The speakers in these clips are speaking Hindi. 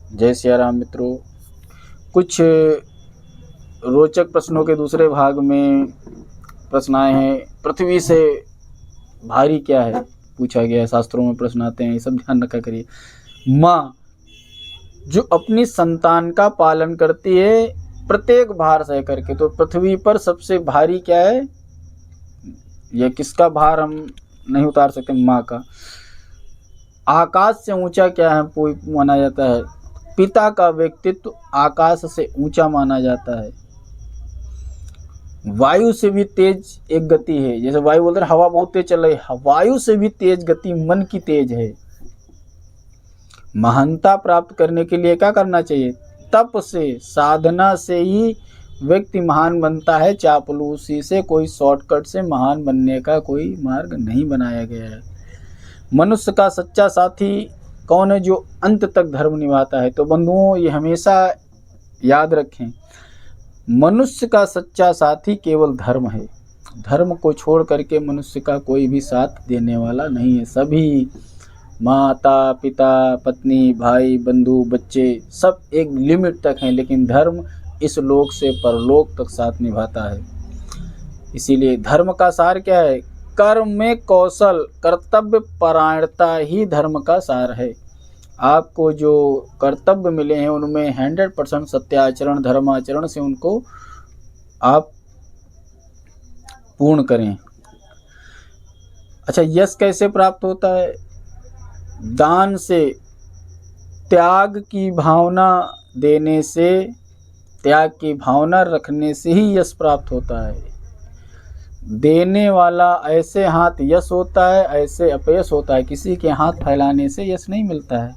जय सिया राम मित्रों। कुछ रोचक प्रश्नों के दूसरे भाग में प्रश्न आए हैं। पृथ्वी से भारी क्या है पूछा गया है। शास्त्रों में प्रश्न आते हैं, ये सब ध्यान रखा करिए। माँ जो अपनी संतान का पालन करती है प्रत्येक भार सह करके, तो पृथ्वी पर सबसे भारी क्या है? यह किसका भार हम नहीं उतार सकते? माँ का। आकाश से ऊंचा क्या है माना जाता है? पिता का व्यक्तित्व आकाश से ऊंचा माना जाता है। वायु से भी तेज एक गति है। जैसे वायु बोलते हैं हवा बहुत तेज चल रही है, वायु से भी तेज गति मन की तेज है। महानता प्राप्त करने के लिए क्या करना चाहिए? तप से, साधना से ही व्यक्ति महान बनता है। चापलूसी से, कोई शॉर्टकट से महान बनने का कोई मार्ग नहीं बनाया गया है। मनुष्य का सच्चा साथी कौन है? जो अंत तक धर्म निभाता है। तो बंधुओं, ये हमेशा याद रखें, मनुष्य का सच्चा साथी केवल धर्म है। धर्म को छोड़ करके मनुष्य का कोई भी साथ देने वाला नहीं है। सभी माता पिता पत्नी भाई बंधु बच्चे सब एक लिमिट तक हैं, लेकिन धर्म इस लोक से परलोक तक साथ निभाता है। इसीलिए धर्म का सार क्या है? कर्म में कौशल, कर्तव्य परायणता ही धर्म का सार है। आपको जो कर्तव्य मिले हैं उनमें 100% सत्याचरण धर्माचरण से उनको आप पूर्ण करें। अच्छा, यश कैसे प्राप्त होता है? दान से, त्याग की भावना देने से, त्याग की भावना रखने से ही यश प्राप्त होता है। देने वाला ऐसे हाथ यश होता है, ऐसे अपयश होता है। किसी के हाथ फैलाने से यश नहीं मिलता है।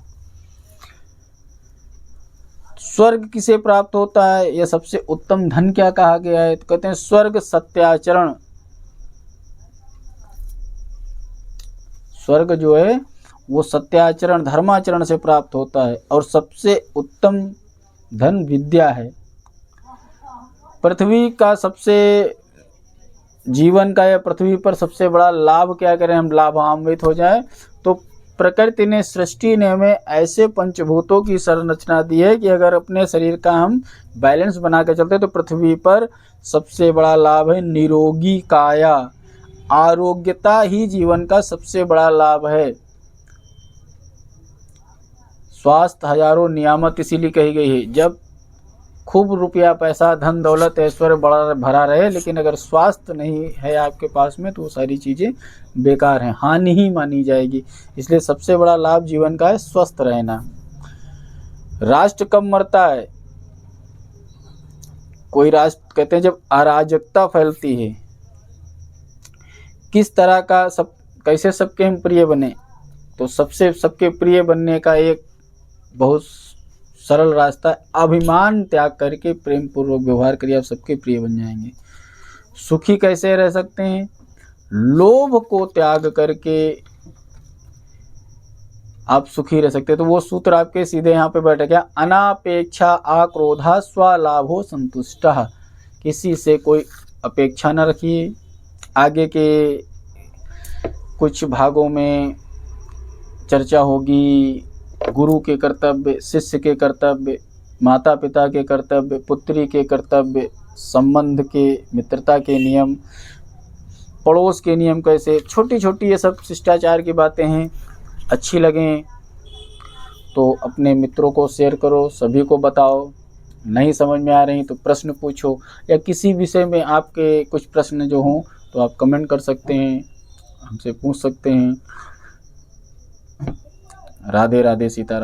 स्वर्ग किसे प्राप्त होता है? यह सबसे उत्तम धन क्या कहा गया है? तो कहते हैं स्वर्ग सत्याचरण। स्वर्ग जो है वो सत्याचरण धर्माचरण से प्राप्त होता है। और सबसे उत्तम धन विद्या है। पृथ्वी का सबसे जीवन का या पृथ्वी पर सबसे बड़ा लाभ क्या करें हम लाभान्वित हो जाए? तो प्रकृति ने, सृष्टि ने हमें ऐसे पंचभूतों की संरचना दी है कि अगर अपने शरीर का हम बैलेंस बना के चलते तो पृथ्वी पर सबसे बड़ा लाभ है निरोगी काया। आरोग्यता ही जीवन का सबसे बड़ा लाभ है। स्वास्थ्य हजारों नियामत इसीलिए कही गई है। जब खूब रुपया पैसा धन दौलत ऐश्वर्य बड़ा भरा रहे, लेकिन अगर स्वास्थ्य नहीं है आपके पास में तो वो सारी चीज़ें बेकार हैं, हानि ही मानी जाएगी। इसलिए सबसे बड़ा लाभ जीवन का है स्वस्थ रहना। राष्ट्र कब मरता है? कोई राष्ट्र, कहते हैं जब अराजकता फैलती है। किस तरह का सब, कैसे सबके हम प्रिय बने? तो सबसे सबके प्रिय बनने का एक बहुत सरल रास्ता है, अभिमान त्याग करके प्रेम पूर्वक व्यवहार करिए, आप सबके प्रिय बन जाएंगे। सुखी कैसे रह सकते हैं? लोभ को त्याग करके आप सुखी रह सकते हैं। तो वो सूत्र आपके सीधे यहाँ पे बैठ गया, अनापेक्षा आक्रोधा स्वलाभो संतुष्टः। किसी से कोई अपेक्षा न रखिए। आगे के कुछ भागों में चर्चा होगी गुरु के कर्तव्य, शिष्य के कर्तव्य, माता पिता के कर्तव्य, पुत्री के कर्तव्य, संबंध के, मित्रता के नियम, पड़ोस के नियम, कैसे छोटी छोटी ये सब शिष्टाचार की बातें हैं। अच्छी लगें तो अपने मित्रों को शेयर करो, सभी को बताओ। नहीं समझ में आ रही तो प्रश्न पूछो, या किसी विषय में आपके कुछ प्रश्न जो हों तो आप कमेंट कर सकते हैं, हमसे पूछ सकते हैं। राधे राधे, सीताराम।